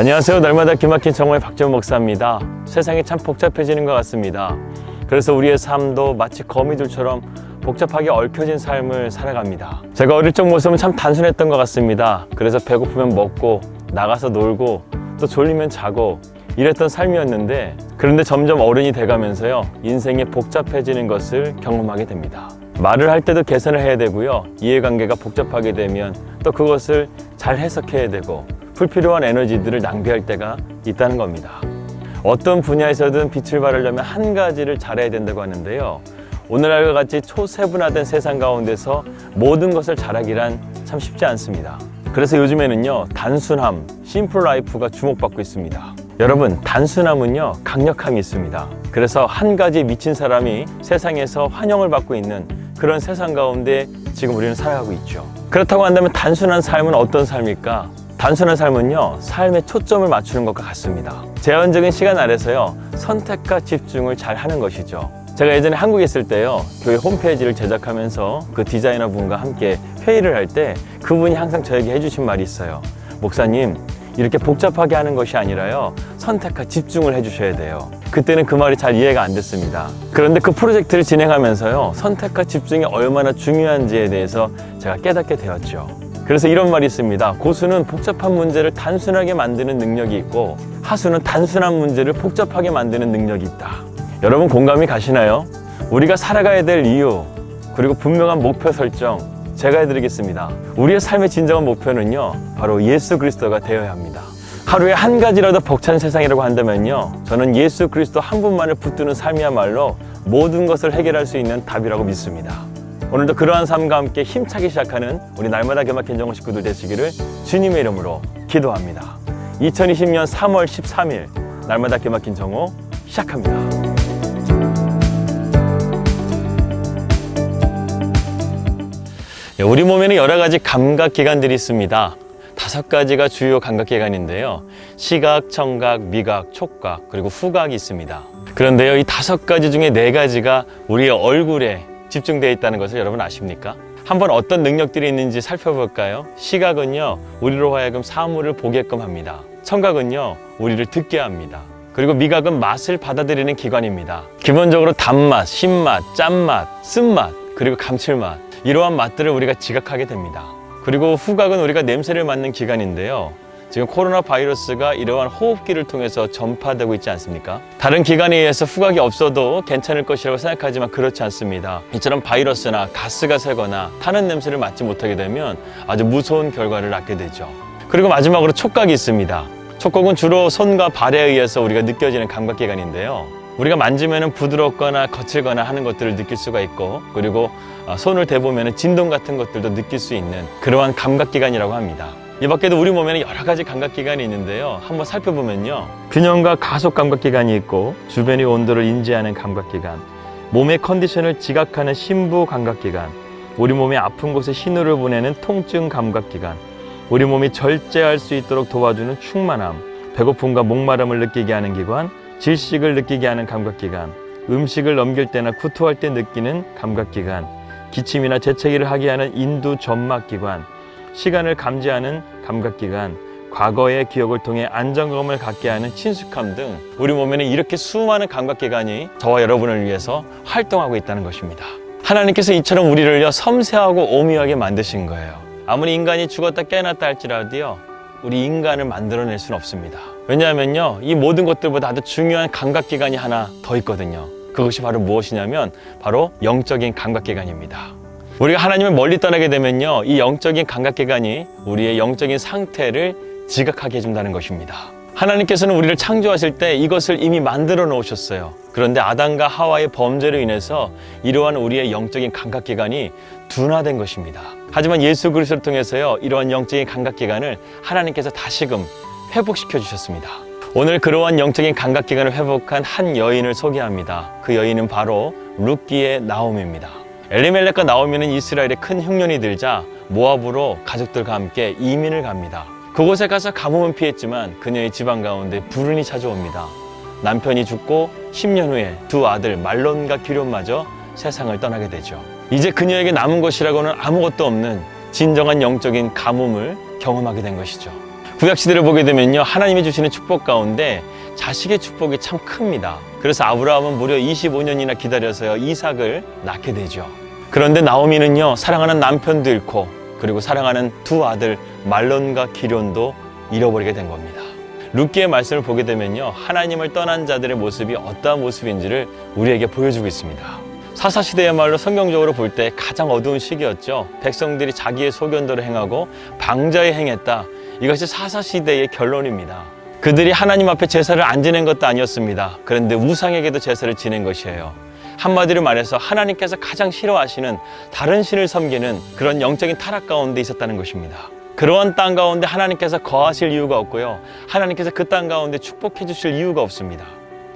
안녕하세요. 날마다 기막힌 정오의 박재훈 목사입니다. 세상이 참 복잡해지는 것 같습니다. 그래서 우리의 삶도 마치 거미줄처럼 복잡하게 얽혀진 삶을 살아갑니다. 제가 어릴 적 모습은 참 단순했던 것 같습니다. 그래서 배고프면 먹고 나가서 놀고 또 졸리면 자고 이랬던 삶이었는데, 그런데 점점 어른이 돼가면서요, 인생이 복잡해지는 것을 경험하게 됩니다. 말을 할 때도 계산을 해야 되고요, 이해관계가 복잡하게 되면 또 그것을 잘 해석해야 되고 불필요한 에너지들을 낭비할 때가 있다는 겁니다. 어떤 분야에서든 빛을 발하려면 한 가지를 잘해야 된다고 하는데요, 오늘날과 같이 초세분화된 세상 가운데서 모든 것을 잘하기란 참 쉽지 않습니다. 그래서 요즘에는요, 단순함, 심플 라이프가 주목받고 있습니다. 여러분, 단순함은요, 강력함이 있습니다. 그래서 한 가지에 미친 사람이 세상에서 환영을 받고 있는 그런 세상 가운데 지금 우리는 살아가고 있죠. 그렇다고 한다면 단순한 삶은 어떤 삶일까? 단순한 삶은요, 삶에 초점을 맞추는 것과 같습니다. 제한적인 시간 아래서요, 선택과 집중을 잘 하는 것이죠. 제가 예전에 한국에 있을 때요, 교회 홈페이지를 제작하면서 그 디자이너 분과 함께 회의를 할 때 그분이 항상 저에게 해주신 말이 있어요. 목사님, 이렇게 복잡하게 하는 것이 아니라요, 선택과 집중을 해주셔야 돼요. 그때는 그 말이 잘 이해가 안 됐습니다. 그런데 그 프로젝트를 진행하면서요, 선택과 집중이 얼마나 중요한지에 대해서 제가 깨닫게 되었죠. 그래서 이런 말이 있습니다. 고수는 복잡한 문제를 단순하게 만드는 능력이 있고, 하수는 단순한 문제를 복잡하게 만드는 능력이 있다. 여러분 공감이 가시나요? 우리가 살아가야 될 이유, 그리고 분명한 목표 설정, 제가 해드리겠습니다. 우리의 삶의 진정한 목표는요, 바로 예수 그리스도가 되어야 합니다. 하루에 한 가지라도 벅찬 세상이라고 한다면요, 저는 예수 그리스도 한 분만을 붙드는 삶이야말로 모든 것을 해결할 수 있는 답이라고 믿습니다. 오늘도 그러한 삶과 함께 힘차게 시작하는 우리 날마다 기막힌 정오 식구들 되시기를 주님의 이름으로 기도합니다. 2020년 3월 13일 날마다 기막힌 정오 시작합니다. 우리 몸에는 여러 가지 감각기관들이 있습니다. 5가지가 주요 감각기관인데요, 시각, 청각, 미각, 촉각, 그리고 후각이 있습니다. 그런데요, 이 5가지 중에 4가지가 우리의 얼굴에 집중되어 있다는 것을 여러분 아십니까? 한번 어떤 능력들이 있는지 살펴볼까요? 시각은요, 우리로 하여금 사물을 보게끔 합니다. 청각은요, 우리를 듣게 합니다. 그리고 미각은 맛을 받아들이는 기관입니다. 기본적으로 단맛, 신맛, 짠맛, 쓴맛, 그리고 감칠맛, 이러한 맛들을 우리가 지각하게 됩니다. 그리고 후각은 우리가 냄새를 맡는 기관인데요, 지금 코로나 바이러스가 이러한 호흡기를 통해서 전파되고 있지 않습니까? 다른 기관에 의해서 후각이 없어도 괜찮을 것이라고 생각하지만 그렇지 않습니다. 이처럼 바이러스나 가스가 새거나 타는 냄새를 맡지 못하게 되면 아주 무서운 결과를 낳게 되죠. 그리고 마지막으로 촉각이 있습니다. 촉각은 주로 손과 발에 의해서 우리가 느껴지는 감각기관인데요, 우리가 만지면 부드럽거나 거칠거나 하는 것들을 느낄 수가 있고, 그리고 손을 대보면 진동 같은 것들도 느낄 수 있는 그러한 감각기관이라고 합니다. 이 밖에도 우리 몸에는 여러 가지 감각기관이 있는데요, 한번 살펴보면요, 균형과 가속 감각기관이 있고, 주변의 온도를 인지하는 감각기관, 몸의 컨디션을 지각하는 심부 감각기관, 우리 몸의 아픈 곳에 신호를 보내는 통증 감각기관, 우리 몸이 절제할 수 있도록 도와주는 충만함, 배고픔과 목마름을 느끼게 하는 기관, 질식을 느끼게 하는 감각기관, 음식을 넘길 때나 구토할 때 느끼는 감각기관, 기침이나 재채기를 하게 하는 인두 점막기관, 시간을 감지하는 감각기관, 과거의 기억을 통해 안정감을 갖게 하는 친숙함 등 우리 몸에는 이렇게 수많은 감각기관이 저와 여러분을 위해서 활동하고 있다는 것입니다. 하나님께서 이처럼 우리를요, 섬세하고 오묘하게 만드신 거예요. 아무리 인간이 죽었다 깨어났다 할지라도요, 우리 인간을 만들어낼 수는 없습니다. 왜냐하면요, 이 모든 것들보다 아주 중요한 감각기관이 하나 더 있거든요. 그것이 바로 무엇이냐면 바로 영적인 감각기관입니다. 우리가 하나님을 멀리 떠나게 되면요, 이 영적인 감각기관이 우리의 영적인 상태를 지각하게 해준다는 것입니다. 하나님께서는 우리를 창조하실 때 이것을 이미 만들어 놓으셨어요. 그런데 아담과 하와의 범죄로 인해서 이러한 우리의 영적인 감각기관이 둔화된 것입니다. 하지만 예수 그리스도를 통해서요, 이러한 영적인 감각기관을 하나님께서 다시금 회복시켜 주셨습니다. 오늘 그러한 영적인 감각기관을 회복한 한 여인을 소개합니다. 그 여인은 바로 룻기의 나오미입니다. 엘리멜렉과 나오미는 이스라엘에 큰 흉년이 들자 모압으로 가족들과 함께 이민을 갑니다. 그곳에 가서 가뭄은 피했지만 그녀의 집안 가운데 불운이 찾아옵니다. 남편이 죽고 10년 후에 두 아들 말론과 기럯마저 세상을 떠나게 되죠. 이제 그녀에게 남은 것이라고는 아무것도 없는 진정한 영적인 가뭄을 경험하게 된 것이죠. 구약 시대를 보게 되면요, 하나님이 주시는 축복 가운데 자식의 축복이 참 큽니다. 그래서 아브라함은 무려 25년이나 기다려서요 이삭을 낳게 되죠. 그런데 나오미는요, 사랑하는 남편도 잃고 그리고 사랑하는 두 아들 말론과 기럨도 잃어버리게 된 겁니다. 룻기의 말씀을 보게 되면요, 하나님을 떠난 자들의 모습이 어떠한 모습인지를 우리에게 보여주고 있습니다. 사사시대야말로 성경적으로 볼 때 가장 어두운 시기였죠. 백성들이 자기의 소견대로 행하고 방자에 행했다. 이것이 사사시대의 결론입니다. 그들이 하나님 앞에 제사를 안 지낸 것도 아니었습니다. 그런데 우상에게도 제사를 지낸 것이에요. 한마디로 말해서 하나님께서 가장 싫어하시는 다른 신을 섬기는 그런 영적인 타락 가운데 있었다는 것입니다. 그러한 땅 가운데 하나님께서 거하실 이유가 없고요, 하나님께서 그 땅 가운데 축복해 주실 이유가 없습니다.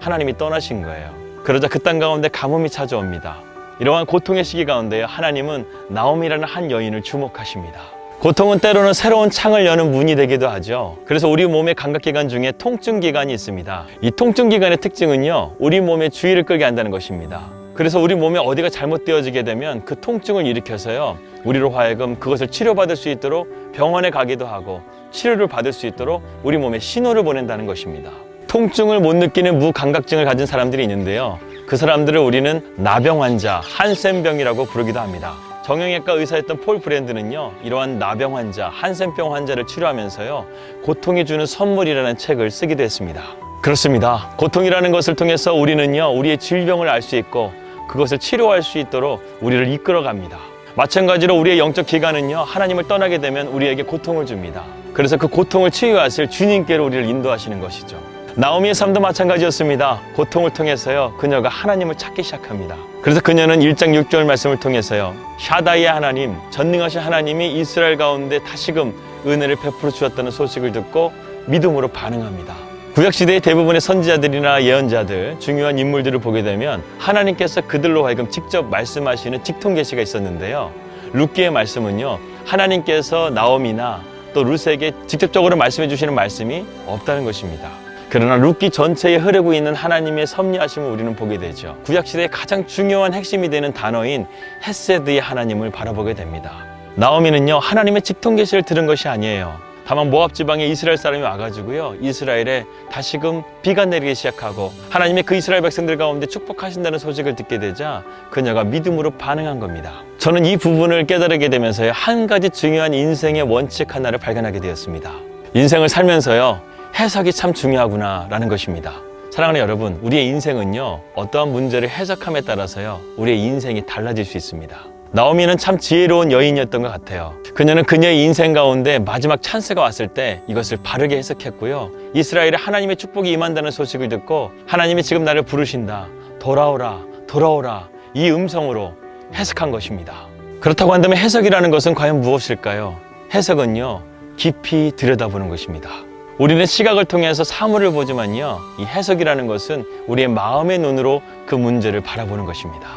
하나님이 떠나신 거예요. 그러자 그 땅 가운데 가뭄이 찾아옵니다. 이러한 고통의 시기 가운데 하나님은 나옴이라는 한 여인을 주목하십니다. 고통은 때로는 새로운 창을 여는 문이 되기도 하죠. 그래서 우리 몸의 감각기관 중에 통증기관이 있습니다. 이 통증기관의 특징은요, 우리 몸의 주의를 끌게 한다는 것입니다. 그래서 우리 몸에 어디가 잘못되어지게 되면 그 통증을 일으켜서요, 우리로 하여금 그것을 치료받을 수 있도록 병원에 가기도 하고 치료를 받을 수 있도록 우리 몸에 신호를 보낸다는 것입니다. 통증을 못 느끼는 무감각증을 가진 사람들이 있는데요, 그 사람들을 우리는 나병 환자, 한센병이라고 부르기도 합니다. 정형외과 의사였던 폴 브랜드는요, 이러한 나병 환자, 한센병 환자를 치료하면서요, 고통이 주는 선물이라는 책을 쓰기도 했습니다. 그렇습니다. 고통이라는 것을 통해서 우리는요, 우리의 질병을 알 수 있고 그것을 치료할 수 있도록 우리를 이끌어갑니다. 마찬가지로 우리의 영적 기관은요, 하나님을 떠나게 되면 우리에게 고통을 줍니다. 그래서 그 고통을 치유하실 주님께로 우리를 인도하시는 것이죠. 나오미의 삶도 마찬가지였습니다. 고통을 통해서요, 그녀가 하나님을 찾기 시작합니다. 그래서 그녀는 1장 6절 말씀을 통해서요, 샤다이의 하나님, 전능하신 하나님이 이스라엘 가운데 다시금 은혜를 베풀어 주었다는 소식을 듣고 믿음으로 반응합니다. 구약시대의 대부분의 선지자들이나 예언자들, 중요한 인물들을 보게 되면 하나님께서 그들로 하여금 직접 말씀하시는 직통계시가 있었는데요, 룻기의 말씀은요, 하나님께서 나오미나 또 룻에게 직접적으로 말씀해 주시는 말씀이 없다는 것입니다. 그러나 룻기 전체에 흐르고 있는 하나님의 섭리하심을 우리는 보게 되죠. 구약시대의 가장 중요한 핵심이 되는 단어인 헤세드의 하나님을 바라보게 됩니다. 나오미는요, 하나님의 직통계시를 들은 것이 아니에요. 다만 모압 지방에 이스라엘 사람이 와가지고요, 이스라엘에 다시금 비가 내리기 시작하고 하나님의 그 이스라엘 백성들 가운데 축복하신다는 소식을 듣게 되자 그녀가 믿음으로 반응한 겁니다. 저는 이 부분을 깨달게 되면서요, 한 가지 중요한 인생의 원칙 하나를 발견하게 되었습니다. 인생을 살면서요, 해석이 참 중요하구나 라는 것입니다. 사랑하는 여러분, 우리의 인생은요, 어떠한 문제를 해석함에 따라서요, 우리의 인생이 달라질 수 있습니다. 나오미는 참 지혜로운 여인이었던 것 같아요. 그녀는 그녀의 인생 가운데 마지막 찬스가 왔을 때 이것을 바르게 해석했고요, 이스라엘에 하나님의 축복이 임한다는 소식을 듣고 하나님이 지금 나를 부르신다, 돌아오라, 돌아오라, 이 음성으로 해석한 것입니다. 그렇다고 한다면 해석이라는 것은 과연 무엇일까요? 해석은요, 깊이 들여다보는 것입니다. 우리는 시각을 통해서 사물을 보지만요, 이 해석이라는 것은 우리의 마음의 눈으로 그 문제를 바라보는 것입니다.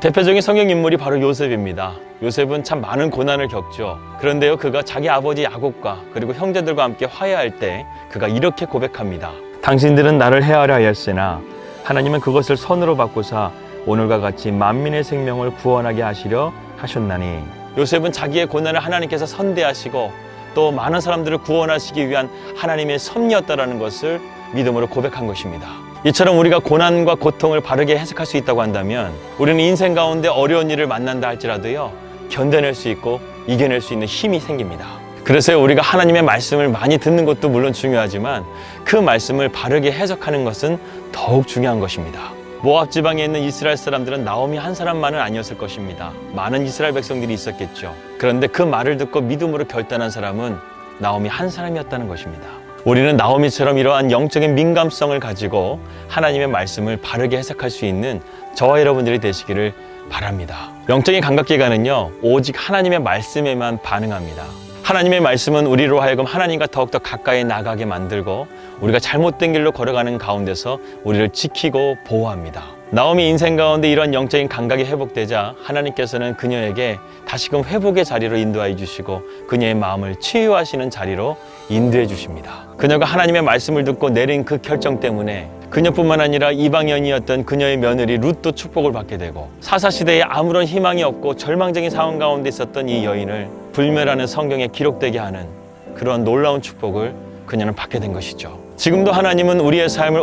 대표적인 성경 인물이 바로 요셉입니다. 요셉은 참 많은 고난을 겪죠. 그런데요, 그가 자기 아버지 야곱과 그리고 형제들과 함께 화해할 때 그가 이렇게 고백합니다. 당신들은 나를 해하려 하였으나 하나님은 그것을 선으로 바꾸사 오늘과 같이 만민의 생명을 구원하게 하시려 하셨나니. 요셉은 자기의 고난을 하나님께서 선대하시고 또 많은 사람들을 구원하시기 위한 하나님의 섭리였다라는 것을 믿음으로 고백한 것입니다. 이처럼 우리가 고난과 고통을 바르게 해석할 수 있다고 한다면 우리는 인생 가운데 어려운 일을 만난다 할지라도요, 견뎌낼 수 있고 이겨낼 수 있는 힘이 생깁니다. 그래서 우리가 하나님의 말씀을 많이 듣는 것도 물론 중요하지만 그 말씀을 바르게 해석하는 것은 더욱 중요한 것입니다. 모압 지방에 있는 이스라엘 사람들은 나오미 한 사람만은 아니었을 것입니다. 많은 이스라엘 백성들이 있었겠죠. 그런데 그 말을 듣고 믿음으로 결단한 사람은 나오미 한 사람이었다는 것입니다. 우리는 나오미처럼 이러한 영적인 민감성을 가지고 하나님의 말씀을 바르게 해석할 수 있는 저와 여러분들이 되시기를 바랍니다. 영적인 감각기관은요, 오직 하나님의 말씀에만 반응합니다. 하나님의 말씀은 우리로 하여금 하나님과 더욱더 가까이 나가게 만들고 우리가 잘못된 길로 걸어가는 가운데서 우리를 지키고 보호합니다. 나오미 인생 가운데 이런 영적인 감각이 회복되자 하나님께서는 그녀에게 다시금 회복의 자리로 인도해 주시고 그녀의 마음을 치유하시는 자리로 인도해 주십니다. 그녀가 하나님의 말씀을 듣고 내린 그 결정 때문에 그녀뿐만 아니라 이방인이었던 그녀의 며느리 룻도 축복을 받게 되고 사사시대에 아무런 희망이 없고 절망적인 상황 가운데 있었던 이 여인을 불멸하는 성경에 기록되게 하는 그런 놀라운 축복을 그녀는 받게 된 것이죠. 지금도 하나님은 우리의 삶을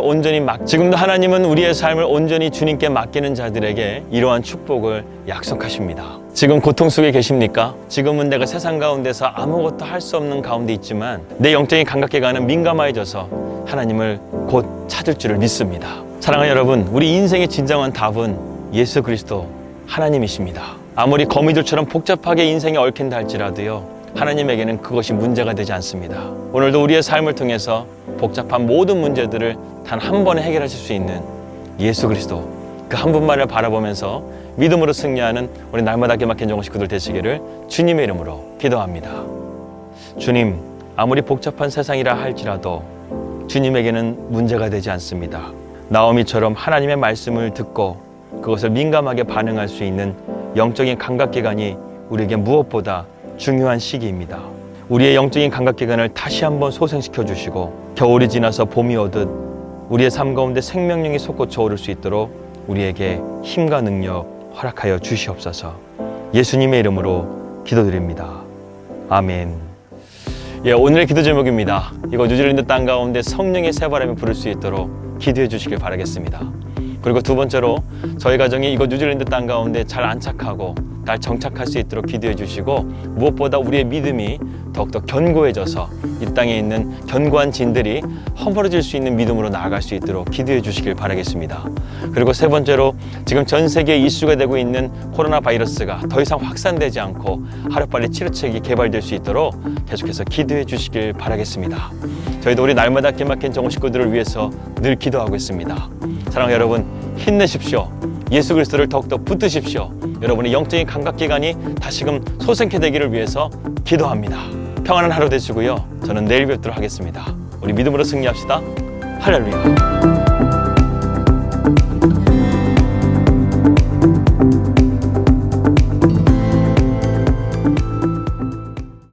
온전히 주님께 맡기는 자들에게 이러한 축복을 약속하십니다. 지금 고통 속에 계십니까? 지금은 내가 세상 가운데서 아무것도 할 수 없는 가운데 있지만 내 영적인 감각기관은 민감해져서 하나님을 곧 찾을 줄을 믿습니다. 사랑하는 여러분, 우리 인생의 진정한 답은 예수 그리스도 하나님이십니다. 아무리 거미줄처럼 복잡하게 인생에 얽힌다 할지라도요, 하나님에게는 그것이 문제가 되지 않습니다. 오늘도 우리의 삶을 통해서 복잡한 모든 문제들을 단 한 번에 해결하실 수 있는 예수 그리스도, 그 한 분만을 바라보면서 믿음으로 승리하는 우리 날마다 기막힌 종국 식구들 되시기를 주님의 이름으로 기도합니다. 주님, 아무리 복잡한 세상이라 할지라도 주님에게는 문제가 되지 않습니다. 나오미처럼 하나님의 말씀을 듣고 그것을 민감하게 반응할 수 있는 영적인 감각기관이 우리에게 무엇보다 중요한 시기입니다. 우리의 영적인 감각기관을 다시 한번 소생시켜 주시고 겨울이 지나서 봄이 오듯 우리의 삶 가운데 생명력이 솟구쳐 오를 수 있도록 우리에게 힘과 능력 허락하여 주시옵소서. 예수님의 이름으로 기도드립니다. 아멘. 오늘의 기도 제목입니다. 이거 뉴질랜드 땅 가운데 성령의 새바람이 부를 수 있도록 기도해 주시길 바라겠습니다. 그리고 두 번째로 저희 가정이 이거 뉴질랜드 땅 가운데 잘 안착하고 잘 정착할 수 있도록 기도해 주시고 무엇보다 우리의 믿음이 더욱더 견고해져서 이 땅에 있는 견고한 진들이 허물어질 수 있는 믿음으로 나아갈 수 있도록 기도해 주시길 바라겠습니다. 그리고 세 번째로 지금 전 세계에 이슈가 되고 있는 코로나 바이러스가 더 이상 확산되지 않고 하루빨리 치료책이 개발될 수 있도록 계속해서 기도해 주시길 바라겠습니다. 저희도 우리 날마다 기막힌 정우 식구들을 위해서 늘 기도하고 있습니다. 사랑하는 여러분, 힘내십시오. 예수 그리스도를 더욱더 붙드십시오. 여러분의 영적인 감각기관이 다시금 소생케 되기를 위해서 기도합니다. 평안한 하루 되시고요. 저는 내일 뵙도록 하겠습니다. 우리 믿음으로 승리합시다. 할렐루야.